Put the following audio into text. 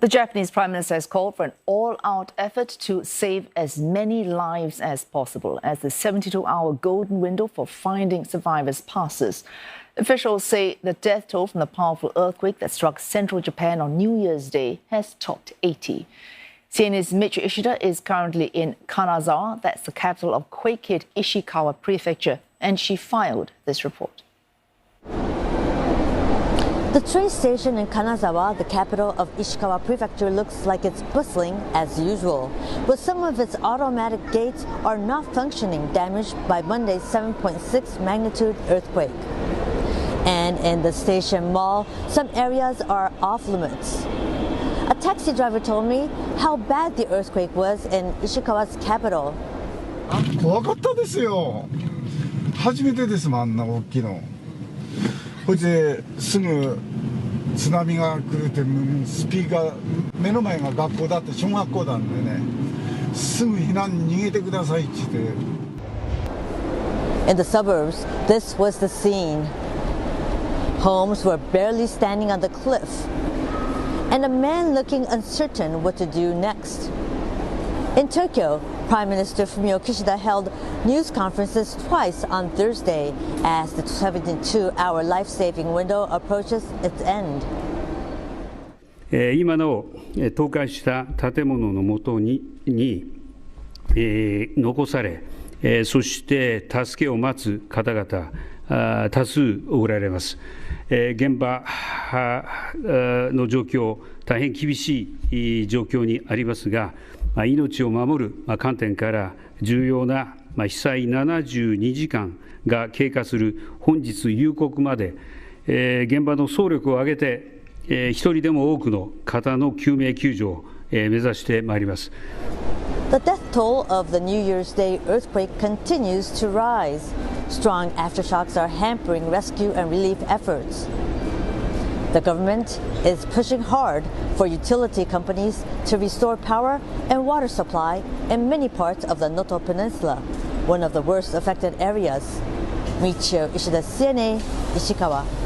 The Japanese Prime Minister has called for an all-out effort to save as many lives as possible as the 72-hour golden window for finding survivors passes. Officials say the death toll from the powerful earthquake that struck central Japan on New Year's Day has topped 80. CNN's Michiyo Ishida is currently in Kanazawa, that's the capital of quake-hit Ishikawa Prefecture, and she filed this report. The train station in Kanazawa, the capital of Ishikawa Prefecture, looks like it's bustling as usual, but some of its automatic gates are not functioning, damaged by Monday's 7.6 magnitude earthquake. And in the station mall, some areas are off limits. A taxi driver told me how bad the earthquake was in Ishikawa's capital. 怖かったですよ。初めてですもん、あんな大きいの。それですぐ津波が来るってスピーカー目の前が学校だって小学校なんでねすぐ避難に逃げてくださいって言って。In the suburbs, this was the scene. Homes were barely standing on the cliff, and a man looking uncertain what to do next. In Tokyo, Prime Minister Fumio Kishida held news conferences twice on Thursday as the 72-hour life-saving window approaches its end. 今の倒壊した建物の下に残され、そして助けを待つ方々多数おられます。現場の状況、大変厳しい状況にありますが、命を守る観点から重要な被災72時間が経過する本日夕刻まで、現場の総力を挙げて一人でも多くの方の救命救助を目指してまいります。The death toll of the New Year's Day earthquake continues to rise. Strong aftershocks are hampering rescue and relief efforts. The government is pushing hard for utility companies to restore power and water supply in many parts of the Noto Peninsula, one of the worst affected areas. Michiyo Ishida, CNA, Ishikawa.